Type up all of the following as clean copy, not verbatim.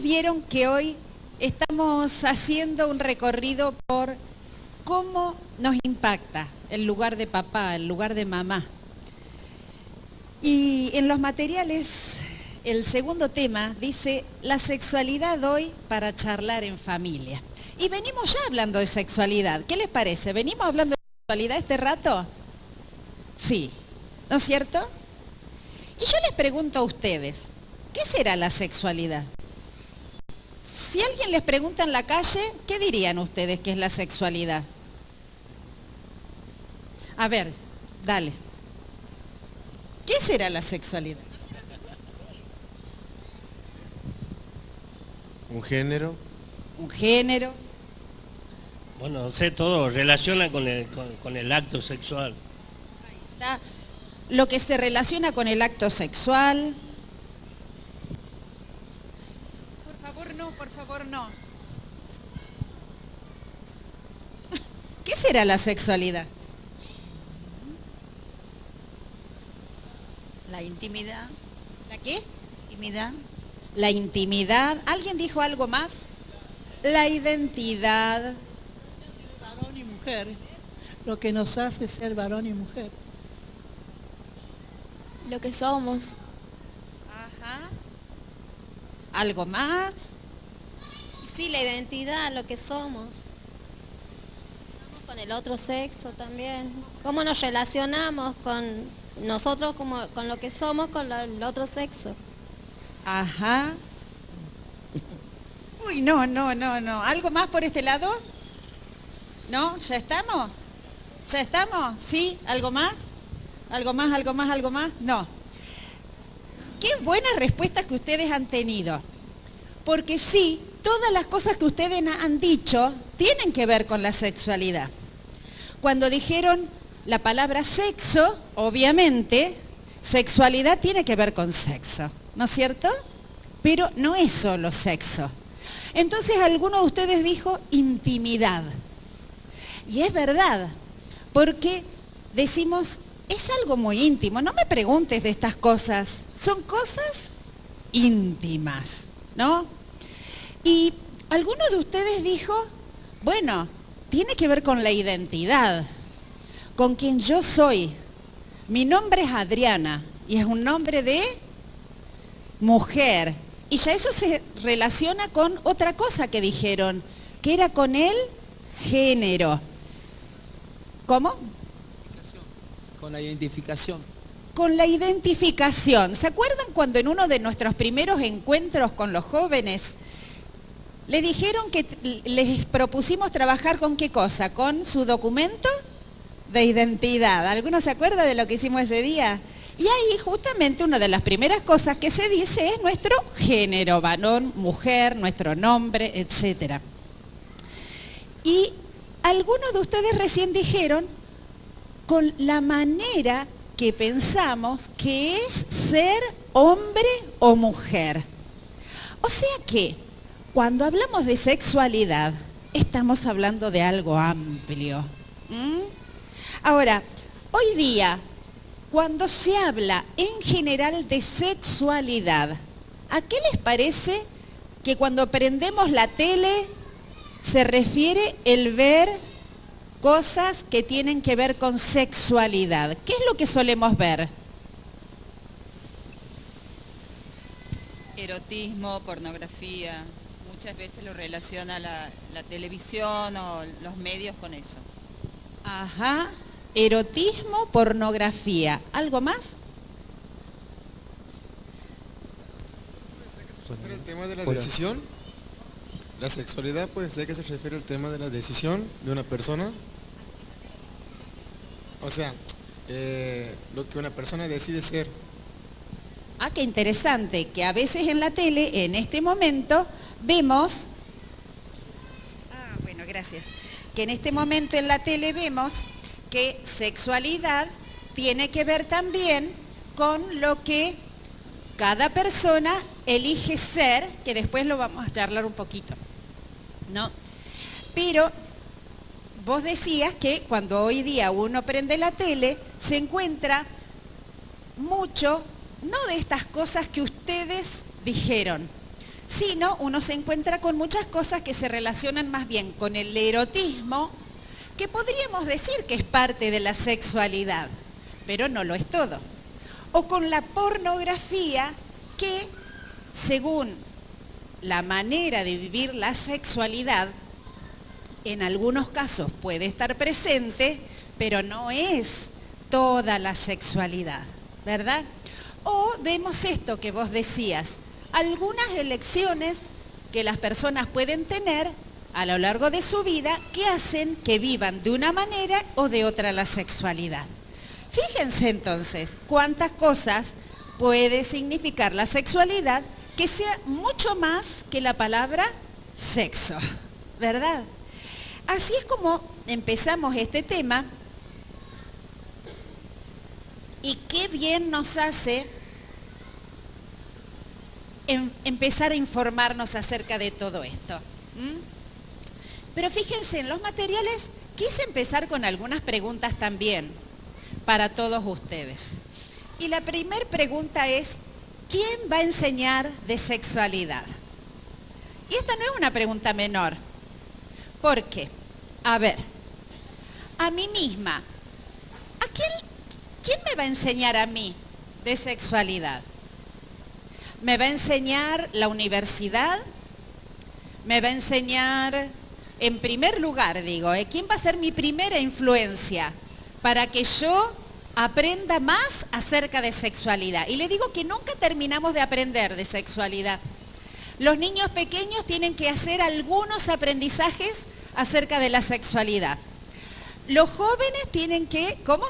vieron que hoy estamos haciendo un recorrido por cómo nos impacta el lugar de papá, el lugar de mamá. Y en los materiales, el segundo tema dice, la sexualidad hoy para charlar en familia. Y venimos ya hablando de sexualidad. ¿Qué les parece? ¿Venimos hablando de sexualidad este rato? Sí, ¿no es cierto? Y yo les pregunto a ustedes, ¿qué será la sexualidad? Si alguien les pregunta en la calle, ¿qué dirían ustedes que es la sexualidad? A ver, dale. ¿Qué será la sexualidad? Un género. Un género. Bueno, no sé, todo relaciona con el acto sexual. Ahí está. Lo que se relaciona con el acto sexual. Por favor, no. ¿Qué será la sexualidad? La intimidad. ¿La qué? Intimidad. La intimidad. ¿Alguien dijo algo más? La identidad. Varón y mujer. Lo que nos hace ser varón y mujer. Lo que somos. Ajá. ¿Algo más? Sí, la identidad, lo que somos. Con el otro sexo también. ¿Cómo nos relacionamos con nosotros, con lo que somos, con el otro sexo? Ajá. Uy, no. ¿Algo más por este lado? ¿No? ¿Ya estamos? ¿Ya estamos? ¿Sí? ¿Algo más? ¿Algo más? No. Qué buenas respuestas que ustedes han tenido. Porque sí, todas las cosas que ustedes han dicho tienen que ver con la sexualidad. Cuando dijeron la palabra sexo, obviamente, sexualidad tiene que ver con sexo, ¿no es cierto? Pero no es solo sexo. Entonces alguno de ustedes dijo intimidad. Y es verdad, porque decimos, es algo muy íntimo, no me preguntes de estas cosas, son cosas íntimas, ¿no? Y alguno de ustedes dijo, bueno, tiene que ver con la identidad, con quien yo soy. Mi nombre es Adriana y es un nombre de mujer. Y ya eso se relaciona con otra cosa que dijeron, que era con el género. ¿Cómo? Con la identificación. Con la identificación. ¿Se acuerdan cuando en uno de nuestros primeros encuentros con los jóvenes le dijeron que les propusimos trabajar con qué cosa? ¿Con su documento de identidad? ¿Alguno se acuerda de lo que hicimos ese día? Y ahí justamente una de las primeras cosas que se dice es nuestro género, varón, mujer, nuestro nombre, etc. Y algunos de ustedes recién dijeron con la manera que pensamos que es ser hombre o mujer. O sea que cuando hablamos de sexualidad, estamos hablando de algo amplio. Ahora, hoy día, cuando se habla en general de sexualidad, ¿a qué les parece que cuando prendemos la tele se refiere el ver cosas que tienen que ver con sexualidad? ¿Qué es lo que solemos ver? Erotismo, pornografía. Muchas veces lo relaciona la televisión o los medios con eso. Ajá. Erotismo, pornografía. ¿Algo más? ¿Se refiere al tema de la decisión? La sexualidad puede ser que se refiere al tema de la decisión de una persona. O sea, lo que una persona decide ser. Ah, qué interesante, que a veces en la tele, en este momento, vemos... Ah, bueno, gracias. Que en este momento en la tele vemos que sexualidad tiene que ver también con lo que cada persona elige ser, que después lo vamos a charlar un poquito, ¿no? Pero vos decías que cuando hoy día uno prende la tele, se encuentra mucho, no de estas cosas que ustedes dijeron, sino uno se encuentra con muchas cosas que se relacionan más bien con el erotismo, que podríamos decir que es parte de la sexualidad, pero no lo es todo. O con la pornografía, que según la manera de vivir la sexualidad, en algunos casos puede estar presente, pero no es toda la sexualidad, ¿verdad? O vemos esto que vos decías, algunas elecciones que las personas pueden tener a lo largo de su vida que hacen que vivan de una manera o de otra la sexualidad. Fíjense entonces cuántas cosas puede significar la sexualidad que sea mucho más que la palabra sexo, ¿verdad? Así es como empezamos este tema y qué bien nos hace empezar a informarnos acerca de todo esto. Pero fíjense, en los materiales quise empezar con algunas preguntas también para todos ustedes. Y la primera pregunta es, ¿quién va a enseñar de sexualidad? Y esta no es una pregunta menor. ¿Por qué? A ver, a mí misma, ¿quién me va a enseñar a mí de sexualidad? ¿Me va a enseñar la universidad? ¿Me va a enseñar, en primer lugar, digo, quién va a ser mi primera influencia para que yo aprenda más acerca de sexualidad? Y le digo que nunca terminamos de aprender de sexualidad. Los niños pequeños tienen que hacer algunos aprendizajes acerca de la sexualidad. Los jóvenes tienen que, ¿cómo?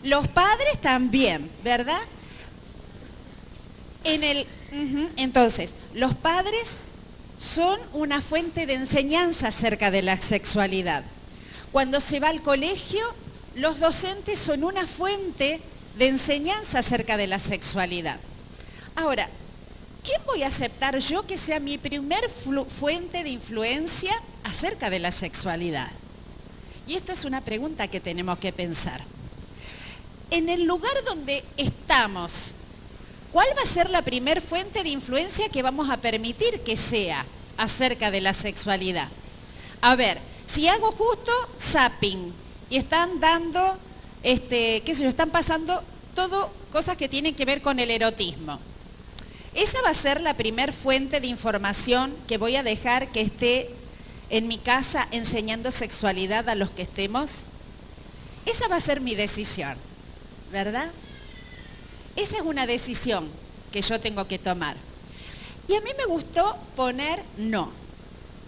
Los padres también, ¿verdad? Entonces, los padres son una fuente de enseñanza acerca de la sexualidad. Cuando se va al colegio, los docentes son una fuente de enseñanza acerca de la sexualidad. Ahora, ¿quién voy a aceptar yo que sea mi primer fuente de influencia acerca de la sexualidad? Y esto es una pregunta que tenemos que pensar. En el lugar donde estamos, ¿cuál va a ser la primer fuente de influencia que vamos a permitir que sea acerca de la sexualidad? A ver, si hago justo zapping y están dando, qué sé yo, están pasando todo cosas que tienen que ver con el erotismo. ¿Esa va a ser la primer fuente de información que voy a dejar que esté en mi casa enseñando sexualidad a los que estemos? Esa va a ser mi decisión, ¿verdad? Esa es una decisión que yo tengo que tomar. Y a mí me gustó poner no.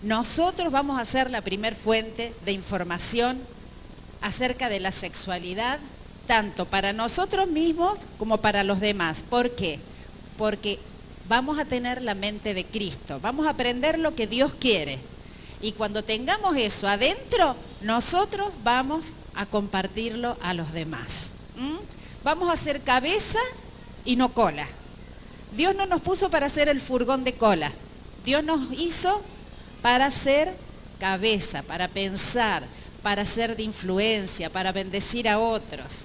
Nosotros vamos a ser la primer fuente de información acerca de la sexualidad, tanto para nosotros mismos como para los demás. ¿Por qué? Porque vamos a tener la mente de Cristo, vamos a aprender lo que Dios quiere. Y cuando tengamos eso adentro, nosotros vamos a compartirlo a los demás. Vamos a ser cabeza y no cola. Dios no nos puso para ser el furgón de cola. Dios nos hizo para ser cabeza, para pensar, para ser de influencia, para bendecir a otros.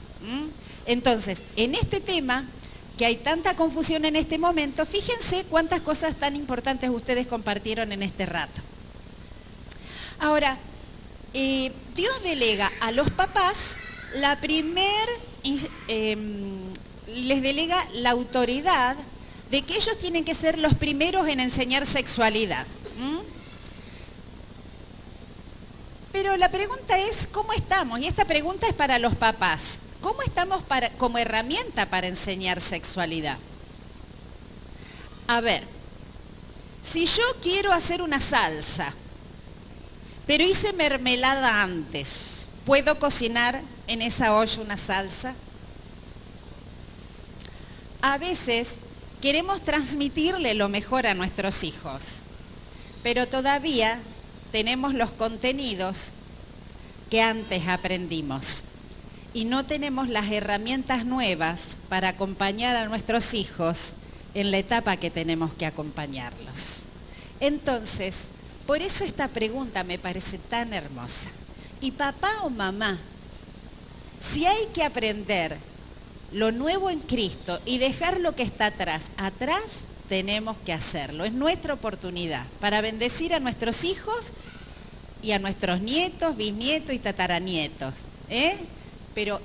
Entonces, en este tema, que hay tanta confusión en este momento, fíjense cuántas cosas tan importantes ustedes compartieron en este rato. Ahora, Dios delega a los papás les delega la autoridad de que ellos tienen que ser los primeros en enseñar sexualidad. Pero la pregunta es, ¿cómo estamos? Y esta pregunta es para los papás. ¿Cómo estamos como herramienta para enseñar sexualidad? A ver, si yo quiero hacer una salsa, pero hice mermelada antes, ¿puedo cocinar en esa olla una salsa? A veces queremos transmitirle lo mejor a nuestros hijos, pero todavía tenemos los contenidos que antes aprendimos y no tenemos las herramientas nuevas para acompañar a nuestros hijos en la etapa que tenemos que acompañarlos. Entonces, por eso esta pregunta me parece tan hermosa. Y papá o mamá, si hay que aprender lo nuevo en Cristo y dejar lo que está atrás, tenemos que hacerlo. Es nuestra oportunidad para bendecir a nuestros hijos y a nuestros nietos, bisnietos y tataranietos. Pero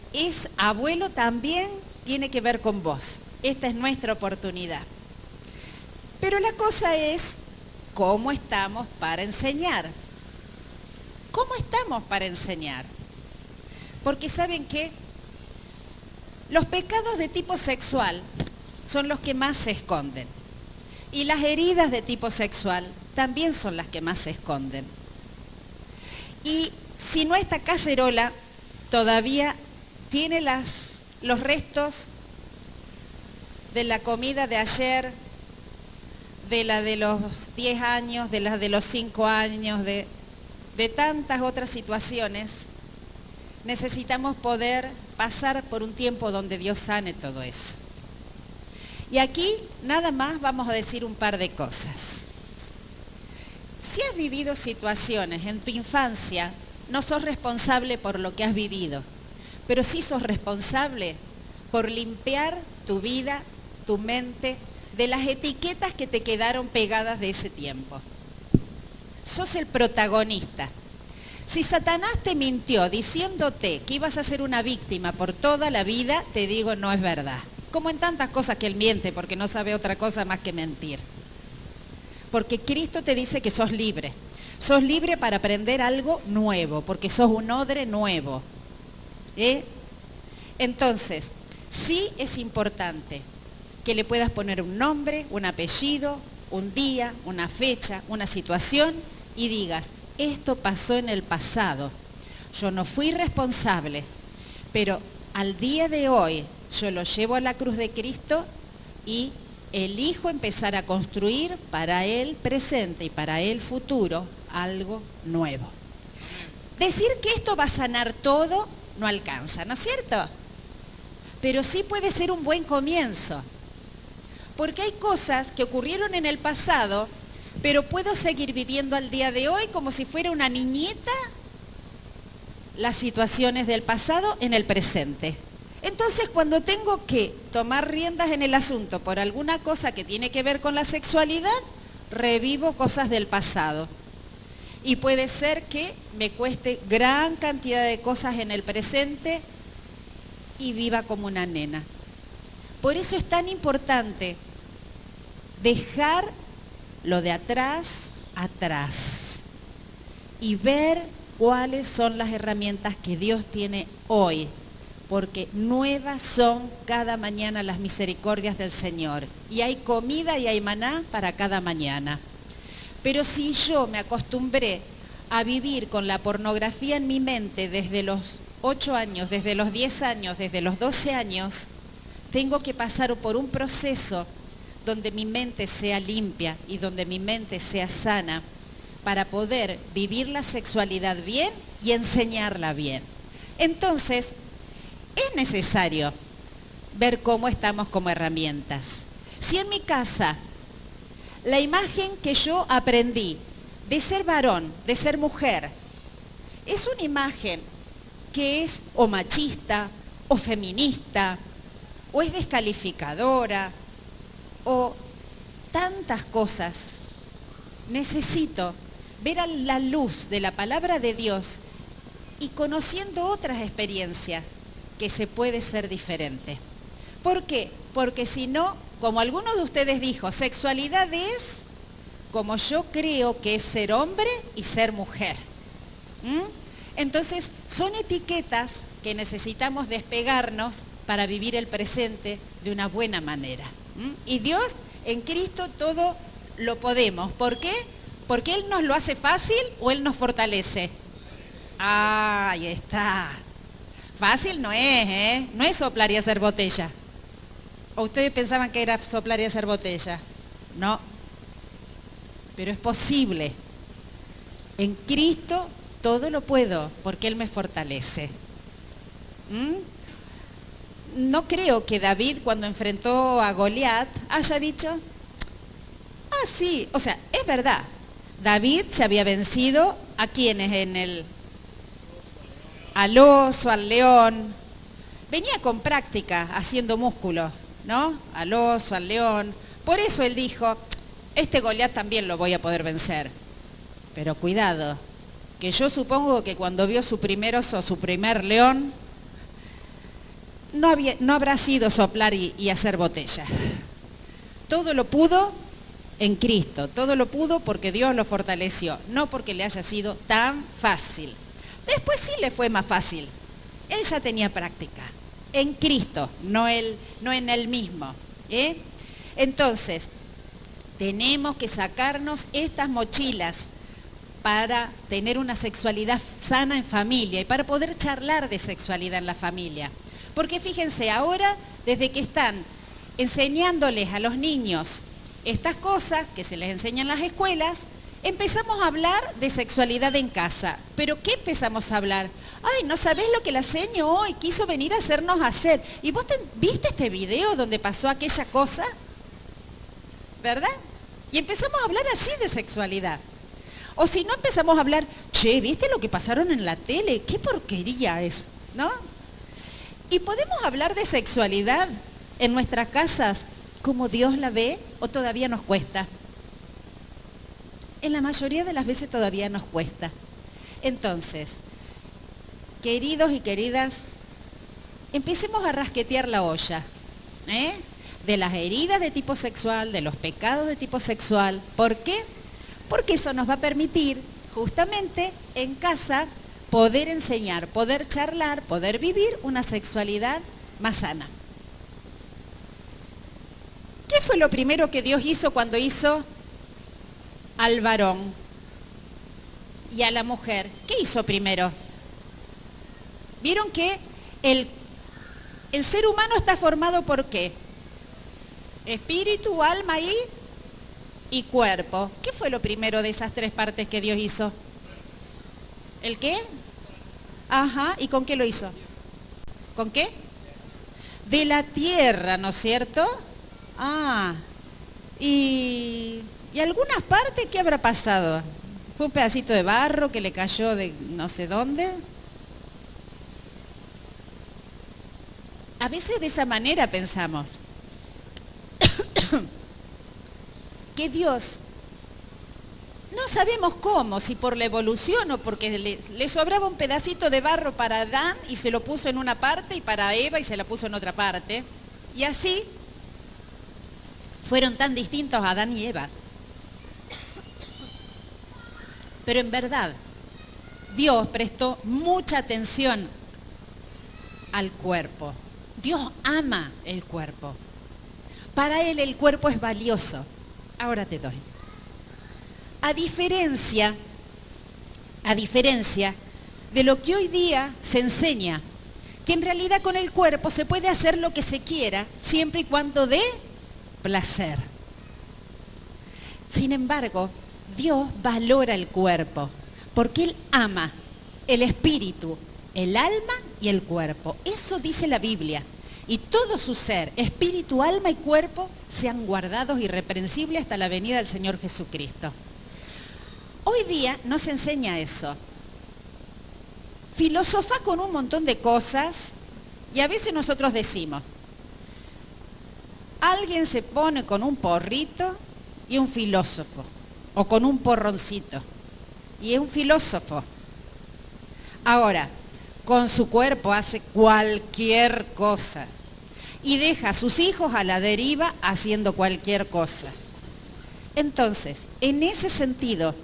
abuelo también tiene que ver con vos. Esta es nuestra oportunidad. Pero la cosa es, ¿cómo estamos para enseñar? ¿Cómo estamos para enseñar? Porque ¿saben qué? Los pecados de tipo sexual son los que más se esconden. Y las heridas de tipo sexual también son las que más se esconden. Y si no, esta cacerola todavía tiene los restos de la comida de ayer, de la de los 10 años, de la de los 5 años, de tantas otras situaciones. Necesitamos poder pasar por un tiempo donde Dios sane todo eso. Y aquí nada más vamos a decir un par de cosas. Si has vivido situaciones en tu infancia, no sos responsable por lo que has vivido, pero sí sos responsable por limpiar tu vida, tu mente, de las etiquetas que te quedaron pegadas de ese tiempo. Sos el protagonista. Si Satanás te mintió diciéndote que ibas a ser una víctima por toda la vida, te digo, no es verdad. Como en tantas cosas que él miente, porque no sabe otra cosa más que mentir. Porque Cristo te dice que sos libre. Sos libre para aprender algo nuevo, porque sos un odre nuevo. Entonces, sí es importante que le puedas poner un nombre, un apellido, un día, una fecha, una situación y digas, esto pasó en el pasado. Yo no fui responsable, pero al día de hoy yo lo llevo a la cruz de Cristo y elijo empezar a construir para el presente y para el futuro algo nuevo. Decir que esto va a sanar todo no alcanza, ¿no es cierto? Pero sí puede ser un buen comienzo. Porque hay cosas que ocurrieron en el pasado, pero puedo seguir viviendo al día de hoy como si fuera una niñita las situaciones del pasado en el presente. Entonces, cuando tengo que tomar riendas en el asunto por alguna cosa que tiene que ver con la sexualidad, revivo cosas del pasado. Y puede ser que me cueste gran cantidad de cosas en el presente y viva como una nena. Por eso es tan importante dejar lo de atrás, atrás. Y ver cuáles son las herramientas que Dios tiene hoy. Porque nuevas son cada mañana las misericordias del Señor. Y hay comida y hay maná para cada mañana. Pero si yo me acostumbré a vivir con la pornografía en mi mente desde los 8 años, desde los 10 años, desde los 12 años, tengo que pasar por un proceso donde mi mente sea limpia y donde mi mente sea sana para poder vivir la sexualidad bien y enseñarla bien. Entonces, es necesario ver cómo estamos como herramientas. Si en mi casa la imagen que yo aprendí de ser varón, de ser mujer, es una imagen que es o machista, o feminista, o es descalificadora, o tantas cosas, necesito ver a la luz de la palabra de Dios y conociendo otras experiencias que se puede ser diferente. ¿Por qué? Porque si no, como alguno de ustedes dijo, sexualidad es como yo creo que es ser hombre y ser mujer. Entonces, son etiquetas que necesitamos despegarnos para vivir el presente de una buena manera. Y Dios, en Cristo, todo lo podemos. ¿Por qué? ¿Porque Él nos lo hace fácil o Él nos fortalece? Ah, ahí está. Fácil no es, No es soplar y hacer botella. ¿O ustedes pensaban que era soplar y hacer botella? No. Pero es posible. En Cristo todo lo puedo porque Él me fortalece. No creo que David, cuando enfrentó a Goliat, haya dicho, sí, o sea, es verdad. David se había vencido a quienes al oso, al león. Venía con práctica haciendo músculo, ¿no? Al oso, al león. Por eso él dijo, este Goliat también lo voy a poder vencer. Pero cuidado, que yo supongo que cuando vio su primer oso, su primer león, no habrá sido soplar y hacer botellas. Todo lo pudo en Cristo, todo lo pudo porque Dios lo fortaleció, no porque le haya sido tan fácil. Después sí le fue más fácil. Él ya tenía práctica, en Cristo, no en él mismo. Entonces, tenemos que sacarnos estas mochilas para tener una sexualidad sana en familia y para poder charlar de sexualidad en la familia. Porque fíjense, ahora, desde que están enseñándoles a los niños estas cosas que se les enseñan en las escuelas, empezamos a hablar de sexualidad en casa. ¿Pero qué empezamos a hablar? Ay, ¿no sabés lo que la seño hoy quiso venir a hacernos hacer? ¿Y vos viste este video donde pasó aquella cosa? ¿Verdad? Y empezamos a hablar así de sexualidad. O si no, empezamos a hablar, che, ¿viste lo que pasaron en la tele? ¿Qué porquería es? ¿No? Y podemos hablar de sexualidad en nuestras casas como Dios la ve, o todavía nos cuesta. En la mayoría de las veces todavía nos cuesta. Entonces, queridos y queridas, empecemos a rasquetear la olla, de las heridas de tipo sexual, de los pecados de tipo sexual. ¿Por qué? Porque eso nos va a permitir, justamente en casa, poder enseñar, poder charlar, poder vivir una sexualidad más sana. ¿Qué fue lo primero que Dios hizo cuando hizo al varón y a la mujer? ¿Qué hizo primero? ¿Vieron que el ser humano está formado por qué? Espíritu, alma y cuerpo. ¿Qué fue lo primero de esas tres partes que Dios hizo? ¿El qué? Ajá, ¿y con qué lo hizo? ¿Con qué? De la tierra, ¿no es cierto? Ah, y algunas partes, ¿qué habrá pasado? ¿Fue un pedacito de barro que le cayó de no sé dónde? A veces de esa manera pensamos que Dios, no sabemos cómo, si por la evolución o porque le sobraba un pedacito de barro para Adán y se lo puso en una parte, y para Eva y se la puso en otra parte, y así fueron tan distintos Adán y Eva. Pero en verdad, Dios prestó mucha atención al cuerpo. Dios ama el cuerpo. Para Él el cuerpo es valioso. Ahora te doy. A diferencia de lo que hoy día se enseña, que en realidad con el cuerpo se puede hacer lo que se quiera, siempre y cuando dé placer. Sin embargo, Dios valora el cuerpo, porque Él ama el espíritu, el alma y el cuerpo. Eso dice la Biblia. Y todo su ser, espíritu, alma y cuerpo, sean guardados irreprensibles hasta la venida del Señor Jesucristo. Hoy día no se enseña eso. Filosofá con un montón de cosas y a veces nosotros decimos, alguien se pone con un porrito y un filósofo, o con un porroncito, y es un filósofo. Ahora, con su cuerpo hace cualquier cosa y deja a sus hijos a la deriva haciendo cualquier cosa. Entonces, en ese sentido,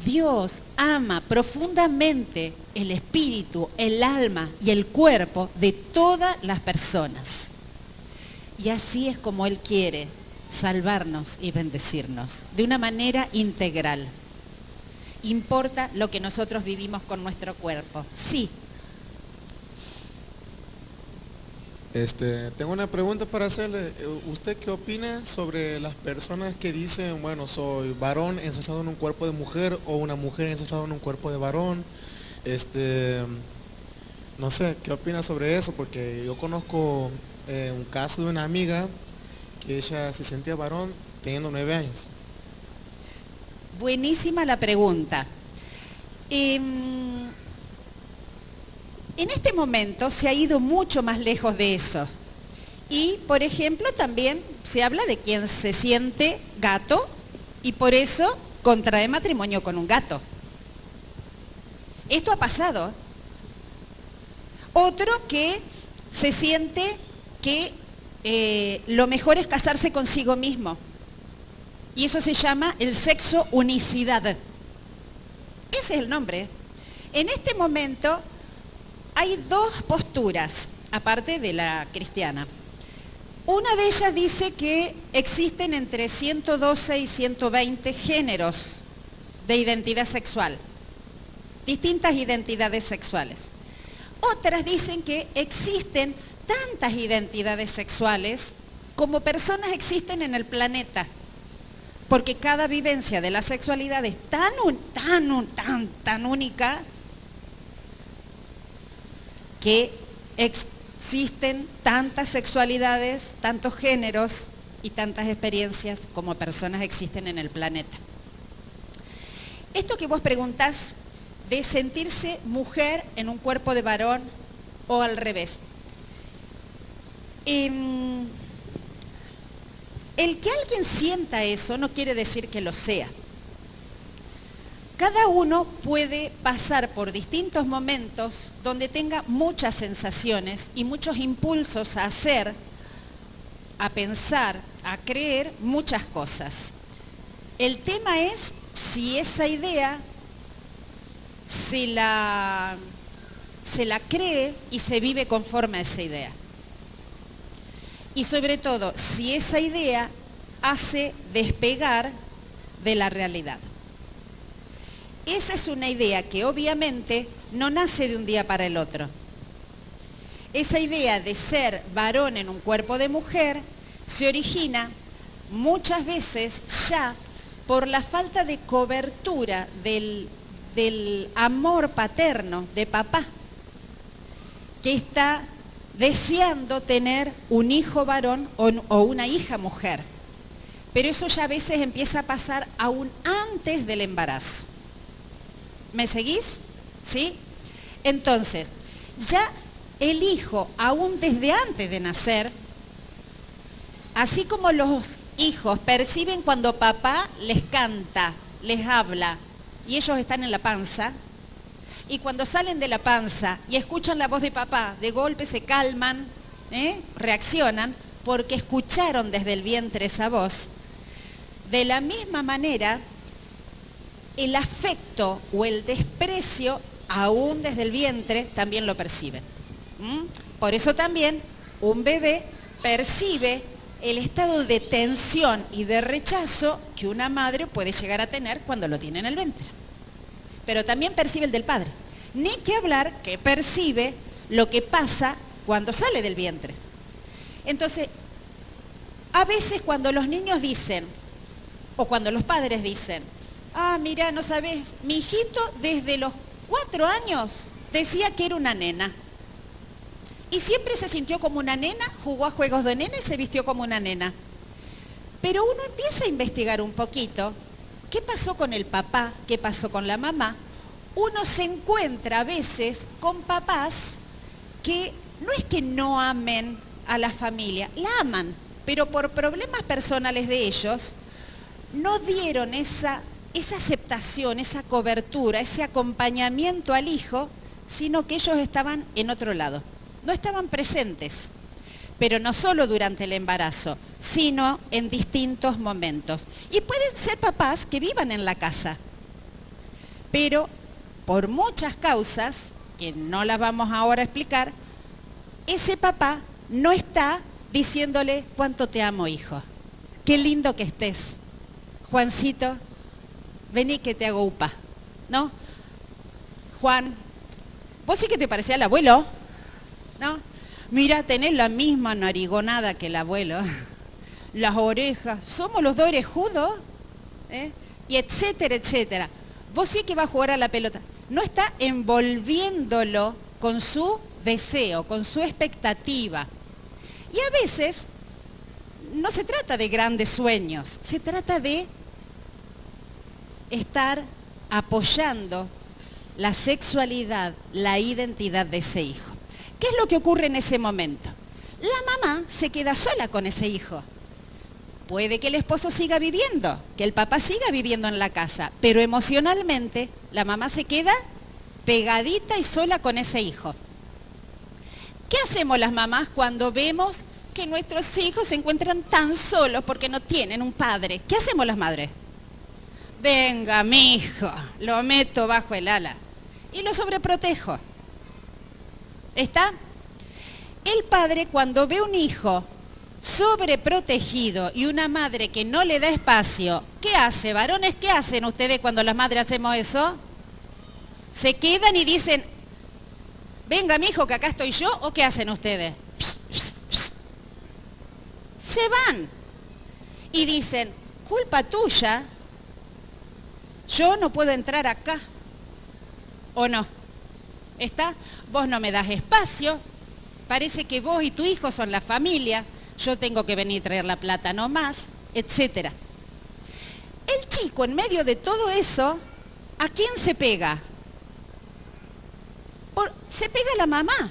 Dios ama profundamente el espíritu, el alma y el cuerpo de todas las personas. Y así es como Él quiere salvarnos y bendecirnos, de una manera integral. Importa lo que nosotros vivimos con nuestro cuerpo. Sí. Tengo una pregunta para hacerle. ¿Usted qué opina sobre las personas que dicen, bueno, soy varón encerrado en un cuerpo de mujer o una mujer encerrada en un cuerpo de varón? No sé, ¿qué opina sobre eso? Porque yo conozco un caso de una amiga que ella se sentía varón teniendo 9 años. Buenísima la pregunta. En este momento se ha ido mucho más lejos de eso. Y, por ejemplo, también se habla de quien se siente gato y por eso contrae matrimonio con un gato. Esto ha pasado. Otro que se siente que lo mejor es casarse consigo mismo. Y eso se llama el sexo unicidad. Ese es el nombre. En este momento hay dos posturas, aparte de la cristiana. Una de ellas dice que existen entre 112 y 120 géneros de identidad sexual, distintas identidades sexuales. Otras dicen que existen tantas identidades sexuales como personas existen en el planeta, porque cada vivencia de la sexualidad es tan única que existen tantas sexualidades, tantos géneros y tantas experiencias como personas existen en el planeta. Esto que vos preguntás de sentirse mujer en un cuerpo de varón o al revés. El que alguien sienta eso no quiere decir que lo sea. Cada uno puede pasar por distintos momentos donde tenga muchas sensaciones y muchos impulsos a hacer, a pensar, a creer muchas cosas. El tema es si esa idea se la cree y se vive conforme a esa idea. Y sobre todo, si esa idea hace despegar de la realidad. Esa es una idea que obviamente no nace de un día para el otro. Esa idea de ser varón en un cuerpo de mujer se origina muchas veces ya por la falta de cobertura del amor paterno de papá, que está deseando tener un hijo varón o una hija mujer. Pero eso ya a veces empieza a pasar aún antes del embarazo. ¿Me seguís? ¿Sí? Entonces, ya el hijo, aún desde antes de nacer, así como los hijos perciben cuando papá les canta, les habla, y ellos están en la panza, y cuando salen de la panza y escuchan la voz de papá, de golpe se calman, reaccionan, porque escucharon desde el vientre esa voz. De la misma manera, el afecto o el desprecio, aún desde el vientre, también lo perciben. Por eso también un bebé percibe el estado de tensión y de rechazo que una madre puede llegar a tener cuando lo tiene en el vientre. Pero también percibe el del padre. Ni que hablar que percibe lo que pasa cuando sale del vientre. Entonces, a veces cuando los niños dicen, o cuando los padres dicen, ah, mira, no sabes, mi hijito desde los 4 años decía que era una nena. Y siempre se sintió como una nena, jugó a juegos de nena y se vistió como una nena. Pero uno empieza a investigar un poquito, ¿qué pasó con el papá? ¿Qué pasó con la mamá? Uno se encuentra a veces con papás que no es que no amen a la familia, la aman, pero por problemas personales de ellos, no dieron esa aceptación, esa cobertura, ese acompañamiento al hijo, sino que ellos estaban en otro lado, no estaban presentes, pero no solo durante el embarazo, sino en distintos momentos. Y pueden ser papás que vivan en la casa, pero por muchas causas, que no las vamos ahora a explicar, ese papá no está diciéndole cuánto te amo, hijo, qué lindo que estés, Juancito, vení que te hago upa, ¿no? Juan, vos sí que te parecía al abuelo, ¿no? Mira, tenés la misma narigonada que el abuelo, las orejas, somos los dos orejudos, y etcétera, etcétera. Vos sí que vas a jugar a la pelota. No está envolviéndolo con su deseo, con su expectativa. Y a veces no se trata de grandes sueños, se trata de estar apoyando la sexualidad, la identidad de ese hijo. ¿Qué es lo que ocurre en ese momento? La mamá se queda sola con ese hijo. Puede que el esposo siga viviendo, que el papá siga viviendo en la casa, pero emocionalmente la mamá se queda pegadita y sola con ese hijo. ¿Qué hacemos las mamás cuando vemos que nuestros hijos se encuentran tan solos porque no tienen un padre? ¿Qué hacemos las madres? Venga, mi hijo, lo meto bajo el ala y lo sobreprotejo. ¿Está? El padre, cuando ve un hijo sobreprotegido y una madre que no le da espacio, ¿qué hace, varones? ¿Qué hacen ustedes cuando las madres hacemos eso? ¿Se quedan y dicen, venga mi hijo que acá estoy yo? ¿O qué hacen ustedes? Se van y dicen, culpa tuya, yo no puedo entrar acá. ¿O no? ¿Está? Vos no me das espacio, parece que vos y tu hijo son la familia, yo tengo que venir a traer la plata nomás, etc. El chico, en medio de todo eso, ¿a quién se pega? Se pega a la mamá,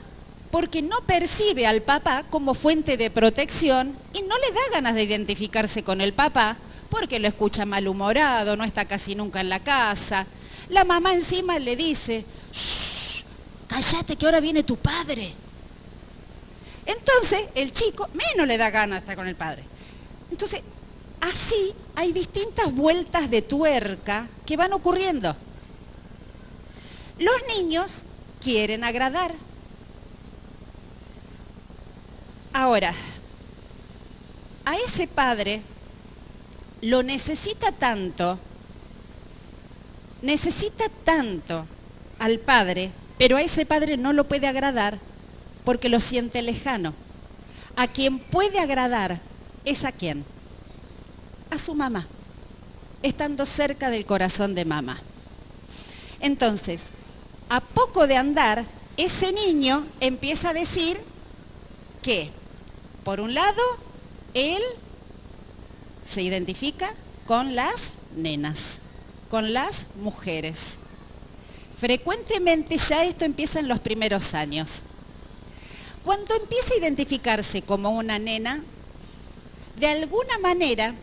porque no percibe al papá como fuente de protección y no le da ganas de identificarse con el papá, porque lo escucha malhumorado, no está casi nunca en la casa. La mamá encima le dice, shh, cállate que ahora viene tu padre. Entonces el chico menos le da ganas de estar con el padre. Entonces, así hay distintas vueltas de tuerca que van ocurriendo. Los niños quieren agradar. Ahora, a ese padre lo necesita tanto al padre, pero a ese padre no lo puede agradar porque lo siente lejano. A quien puede agradar es a quién, a su mamá, estando cerca del corazón de mamá. Entonces, a poco de andar, ese niño empieza a decir que, por un lado, él se identifica con las nenas, con las mujeres. Frecuentemente ya esto empieza en los primeros años. Cuando empieza a identificarse como una nena, de alguna manera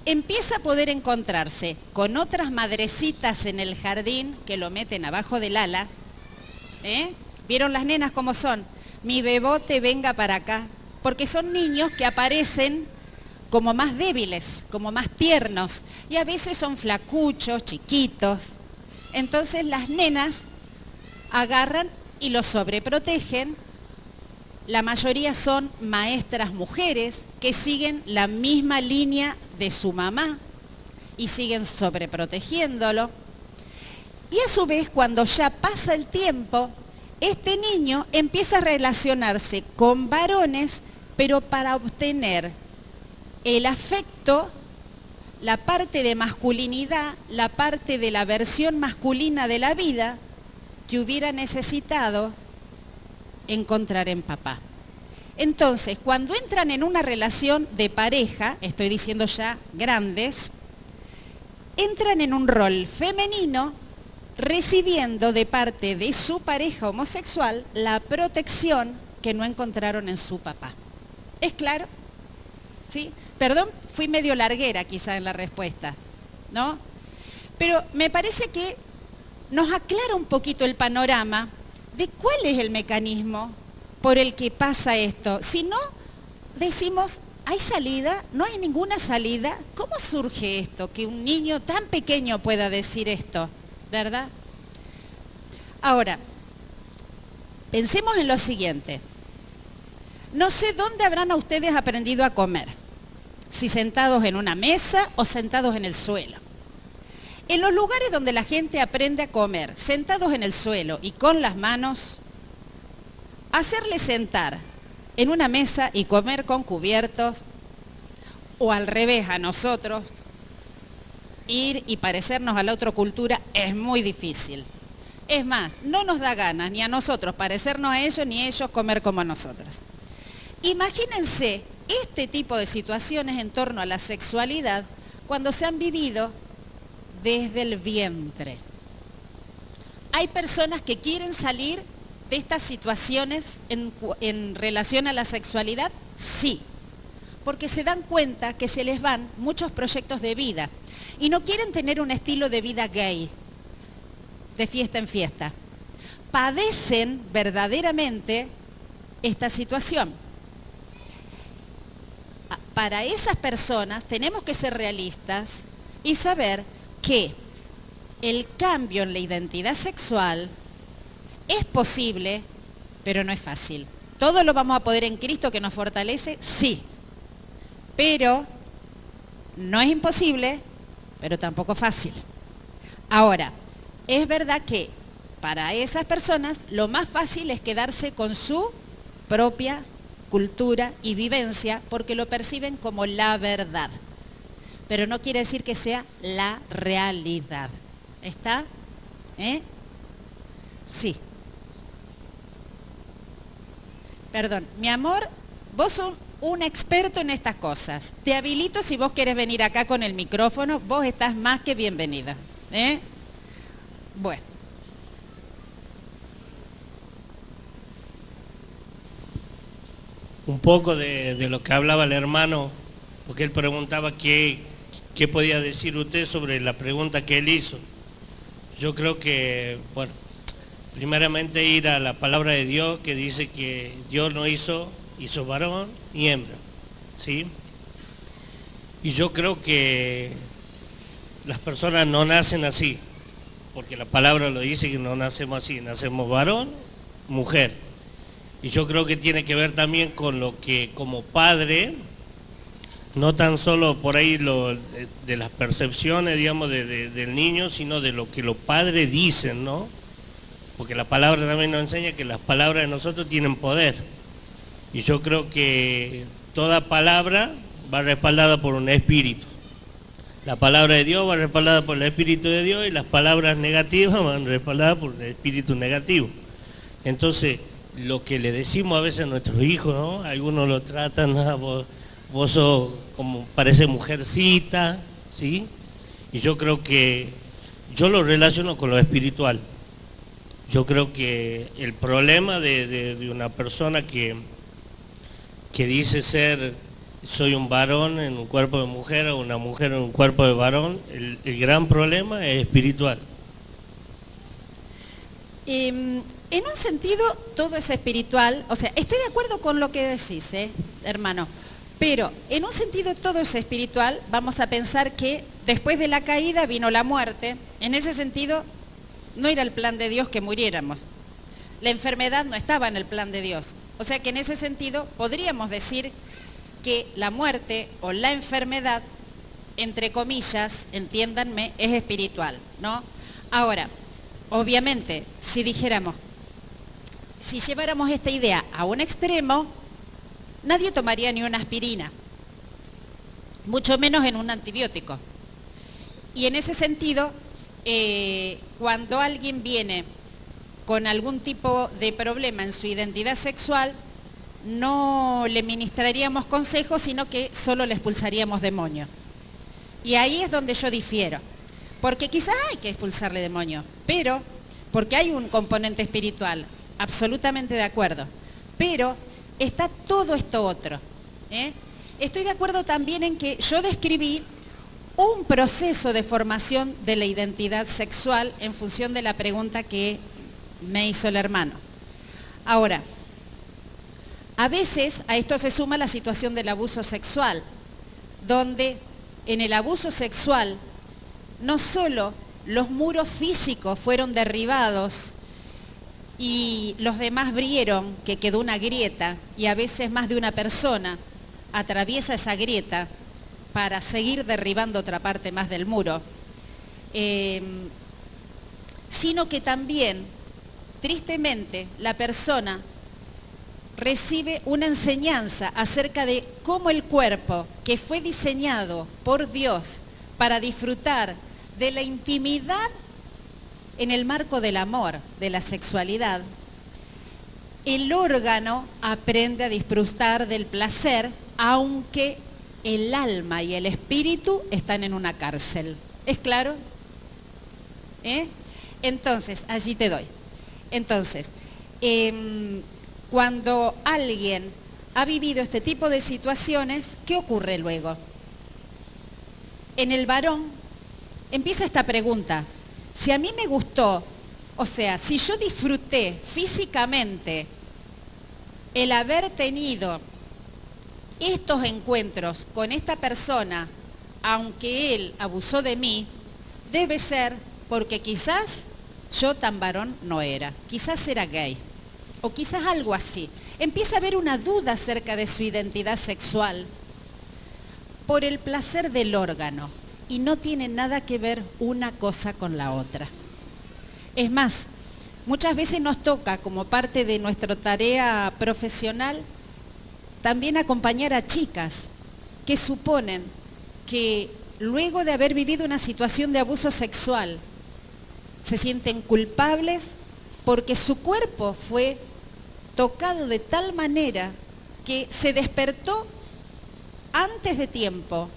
empieza a poder encontrarse con otras madrecitas en el jardín que lo meten abajo del ala. ¿Vieron las nenas cómo son? Mi bebote, venga para acá. Porque son niños que aparecen como más débiles, como más tiernos. Y a veces son flacuchos, chiquitos. Entonces las nenas agarran y los sobreprotegen. La mayoría son maestras mujeres que siguen la misma línea de su mamá y siguen sobreprotegiéndolo. Y a su vez, cuando ya pasa el tiempo, este niño empieza a relacionarse con varones, pero para obtener el afecto, la parte de masculinidad, la parte de la versión masculina de la vida que hubiera necesitado encontrar en papá. Entonces, cuando entran en una relación de pareja, estoy diciendo ya grandes, entran en un rol femenino recibiendo de parte de su pareja homosexual la protección que no encontraron en su papá. ¿Es claro? ¿Sí? Perdón, fui medio larguera quizá en la respuesta, ¿no? Pero me parece que nos aclara un poquito el panorama de cuál es el mecanismo por el que pasa esto. Si no, decimos, ¿hay salida? ¿No hay ninguna salida? ¿Cómo surge esto? Que un niño tan pequeño pueda decir esto, ¿verdad? Ahora, pensemos en lo siguiente. No sé dónde habrán a ustedes aprendido a comer, si sentados en una mesa o sentados en el suelo. En los lugares donde la gente aprende a comer, sentados en el suelo y con las manos, hacerle sentar en una mesa y comer con cubiertos, o al revés a nosotros, ir y parecernos a la otra cultura es muy difícil. Es más, no nos da ganas ni a nosotros parecernos a ellos, ni ellos comer como nosotros. Imagínense este tipo de situaciones en torno a la sexualidad cuando se han vivido desde el vientre. Hay personas que quieren salir de estas situaciones en relación a la sexualidad? Sí, porque se dan cuenta que se les van muchos proyectos de vida y no quieren tener un estilo de vida gay, de fiesta en fiesta. Padecen verdaderamente esta situación. Para esas personas tenemos que ser realistas y saber que el cambio en la identidad sexual es posible, pero no es fácil. ¿Todo lo vamos a poder en Cristo que nos fortalece? Sí. Pero no es imposible, pero tampoco fácil. Ahora, es verdad que para esas personas lo más fácil es quedarse con su propia cultura y vivencia porque lo perciben como la verdad. Pero no quiere decir que sea la realidad. ¿Está? Sí. Perdón, mi amor, vos sos un experto en estas cosas. Te habilito si vos querés venir acá con el micrófono, vos estás más que bienvenida. Bueno. Un poco de lo que hablaba el hermano, porque él preguntaba qué podía decir usted sobre la pregunta que él hizo. Yo creo que, bueno, primeramente ir a la palabra de Dios que dice que Dios no hizo varón y hembra, ¿sí? Y yo creo que las personas no nacen así, porque la palabra lo dice que no nacemos así, nacemos varón, mujer. Y yo creo que tiene que ver también con lo que como padre, no tan solo por ahí de las percepciones, digamos, del niño, sino de lo que los padres dicen, ¿no? Porque la palabra también nos enseña que las palabras de nosotros tienen poder. Y yo creo que toda palabra va respaldada por un espíritu. La palabra de Dios va respaldada por el espíritu de Dios y las palabras negativas van respaldadas por el espíritu negativo. Entonces, lo que le decimos a veces a nuestros hijos, ¿no? Algunos lo tratan, vos sos como parece mujercita, ¿sí? Y yo creo que yo lo relaciono con lo espiritual. Yo creo que el problema de una persona que dice soy un varón en un cuerpo de mujer o una mujer en un cuerpo de varón, el gran problema es espiritual. En un sentido, todo es espiritual, o sea, estoy de acuerdo con lo que decís, hermano, pero en un sentido todo es espiritual, vamos a pensar que después de la caída vino la muerte, en ese sentido no era el plan de Dios que muriéramos, la enfermedad no estaba en el plan de Dios, o sea que en ese sentido podríamos decir que la muerte o la enfermedad, entre comillas, entiéndanme, es espiritual, ¿no? Ahora, obviamente, si lleváramos esta idea a un extremo, nadie tomaría ni una aspirina, mucho menos en un antibiótico. Y en ese sentido, cuando alguien viene con algún tipo de problema en su identidad sexual, no le ministraríamos consejos, sino que solo le expulsaríamos demonio. Y ahí es donde yo difiero. Porque quizás hay que expulsarle demonio, pero porque hay un componente espiritual, absolutamente de acuerdo. Pero está todo esto otro. Estoy de acuerdo también en que yo describí un proceso de formación de la identidad sexual en función de la pregunta que me hizo el hermano. Ahora, a veces a esto se suma la situación del abuso sexual, donde en el abuso sexual no solo los muros físicos fueron derribados y los demás vieron que quedó una grieta y a veces más de una persona atraviesa esa grieta para seguir derribando otra parte más del muro, sino que también, tristemente, la persona recibe una enseñanza acerca de cómo el cuerpo que fue diseñado por Dios para disfrutar de la intimidad en el marco del amor, de la sexualidad, el órgano aprende a disfrutar del placer, aunque el alma y el espíritu están en una cárcel. ¿Es claro? Entonces, allí te doy. Entonces, cuando alguien ha vivido este tipo de situaciones, ¿qué ocurre luego? En el varón empieza esta pregunta. Si a mí me gustó, o sea, si yo disfruté físicamente el haber tenido estos encuentros con esta persona, aunque él abusó de mí, debe ser porque quizás yo tan varón no era, quizás era gay, o quizás algo así. Empieza a haber una duda acerca de su identidad sexual por el placer del órgano, y no tiene nada que ver una cosa con la otra. Es más, muchas veces nos toca, como parte de nuestra tarea profesional, también acompañar a chicas que suponen que luego de haber vivido una situación de abuso sexual, se sienten culpables porque su cuerpo fue tocado de tal manera que se despertó antes de tiempo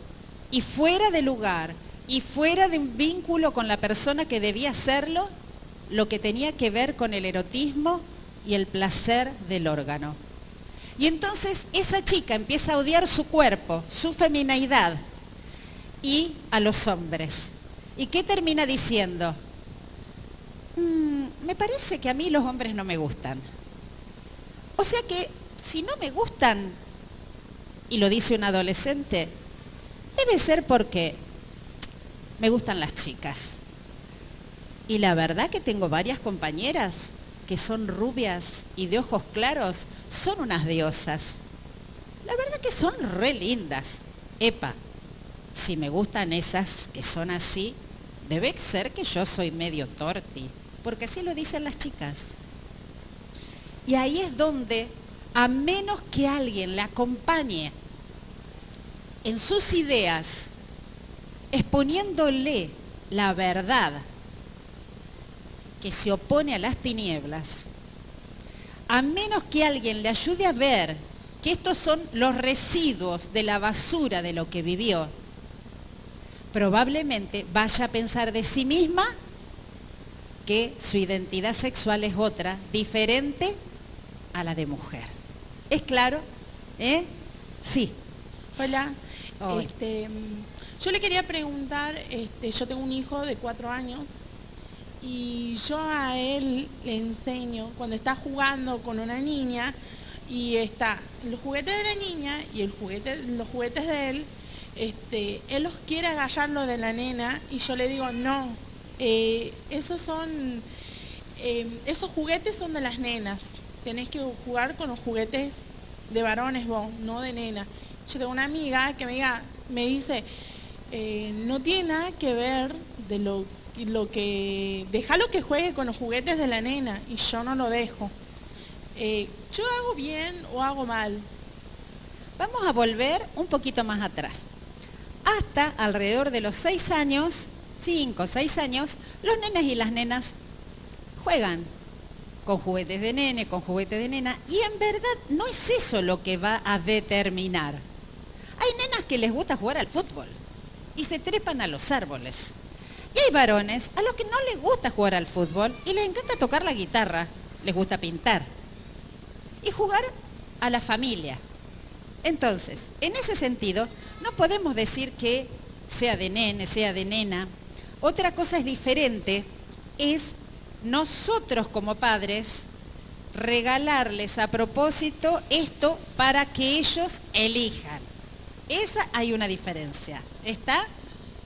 y fuera de lugar y fuera de un vínculo con la persona que debía hacerlo, lo que tenía que ver con el erotismo y el placer del órgano. Y entonces esa chica empieza a odiar su cuerpo, su femineidad y a los hombres. ¿Y qué termina diciendo? Me parece que a mí los hombres no me gustan. O sea que si no me gustan, y lo dice un adolescente, debe ser porque me gustan las chicas. Y la verdad que tengo varias compañeras que son rubias y de ojos claros, son unas diosas. La verdad que son re lindas. Epa, si me gustan esas que son así, debe ser que yo soy medio torti, porque así lo dicen las chicas. Y ahí es donde, a menos que alguien le acompañe en sus ideas, exponiéndole la verdad que se opone a las tinieblas, a menos que alguien le ayude a ver que estos son los residuos de la basura de lo que vivió, probablemente vaya a pensar de sí misma que su identidad sexual es otra, diferente a la de mujer. ¿Es claro? Sí. Hola. Hola. Yo le quería preguntar, yo tengo un hijo de 4 años y yo a él le enseño, cuando está jugando con una niña y está los juguetes de la niña y los juguetes de él, él los quiere agarrar lo de la nena y yo le digo, no, esos juguetes son de las nenas, tenés que jugar con los juguetes de varones vos, no de nena. Yo tengo una amiga que me dice, no tiene nada que ver de lo que, déjalo que juegue con los juguetes de la nena y yo no lo dejo. ¿Yo hago bien o hago mal? Vamos a volver un poquito más atrás. Hasta alrededor de los 6 años, 5 o 6 años, los nenes y las nenas juegan con juguetes de nene, con juguetes de nena, y en verdad no es eso lo que va a determinar. Hay nenas que les gusta jugar al fútbol y se trepan a los árboles. Y hay varones a los que no les gusta jugar al fútbol y les encanta tocar la guitarra, les gusta pintar y jugar a la familia. Entonces, en ese sentido, no podemos decir que sea de nene, sea de nena. Otra cosa es diferente, es nosotros como padres regalarles a propósito esto para que ellos elijan. Esa hay una diferencia. ¿Está?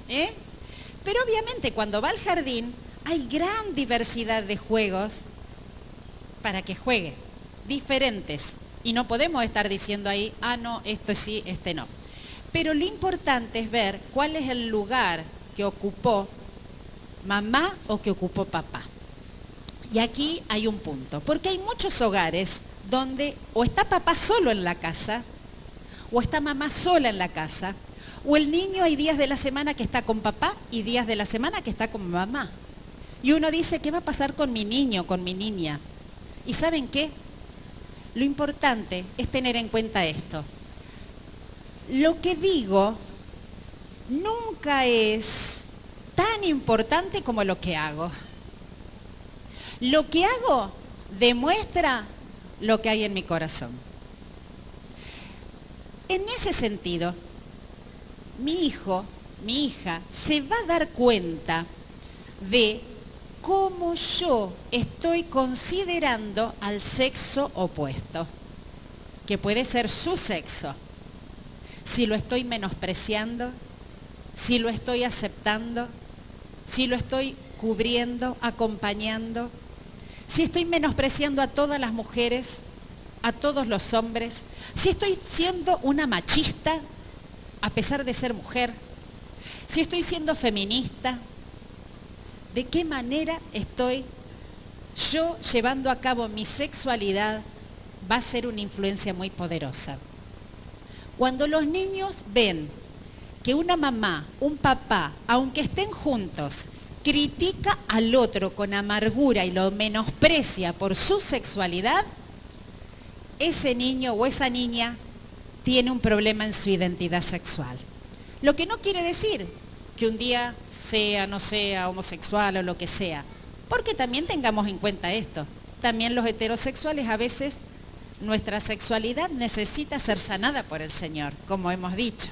Pero obviamente cuando va al jardín hay gran diversidad de juegos para que juegue, diferentes. Y no podemos estar diciendo ahí, no, esto sí, este no. Pero lo importante es ver cuál es el lugar que ocupó mamá o que ocupó papá. Y aquí hay un punto, porque hay muchos hogares donde o está papá solo en la casa, o está mamá sola en la casa, o el niño hay días de la semana que está con papá y días de la semana que está con mamá. Y uno dice, ¿qué va a pasar con mi niño, con mi niña? ¿Y saben qué? Lo importante es tener en cuenta esto. Lo que digo nunca es tan importante como lo que hago. Lo que hago demuestra lo que hay en mi corazón. En ese sentido, mi hijo, mi hija, se va a dar cuenta de cómo yo estoy considerando al sexo opuesto, que puede ser su sexo. Si lo estoy menospreciando, si lo estoy aceptando, si lo estoy cubriendo, acompañando, si estoy menospreciando a todas las mujeres, a todos los hombres, si estoy siendo una machista a pesar de ser mujer, si estoy siendo feminista, ¿de qué manera estoy yo llevando a cabo mi sexualidad? Va a ser una influencia muy poderosa. Cuando los niños ven que una mamá, un papá, aunque estén juntos, critica al otro con amargura y lo menosprecia por su sexualidad, ese niño o esa niña tiene un problema en su identidad sexual. Lo que no quiere decir que un día sea, no sea homosexual o lo que sea, porque también tengamos en cuenta esto. También los heterosexuales a veces nuestra sexualidad necesita ser sanada por el Señor, como hemos dicho.